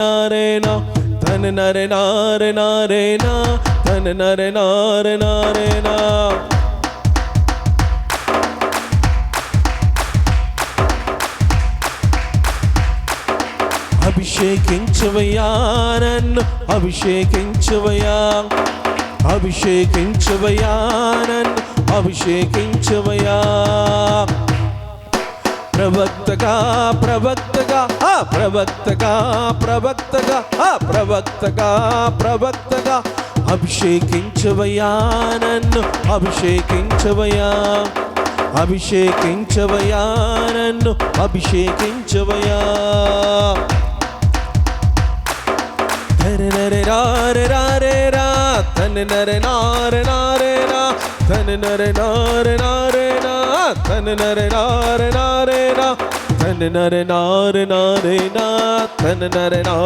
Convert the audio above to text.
నారేనా ధన నరే నారే నారేనా ధన నరే నారే నారేనా. అభిషేకించవయ్యా నన్ను అభిషేకించవయ్యా అభిషేకించవయ్యా నన్ను అభిషేకించవయ్యా. ప్రవక్తగా ప్రవక్తగా ప్రవక్తగా ప్రవక్తగా ప్రవక్తగా ప్రవక్తగా అభిషేకించవయ్యా నన్ను అభిషేకించవయ్యా అభిషేకించవయ్యా నన్ను అభిషేకించవయ్యా. ధన నరే నారే నారే రా ధన నరే నారే నారే రా ధన నరే నారే నారే రా ధన నరే నారే నారే రా ధన నరే నారే నారే రా ధన నరే నా.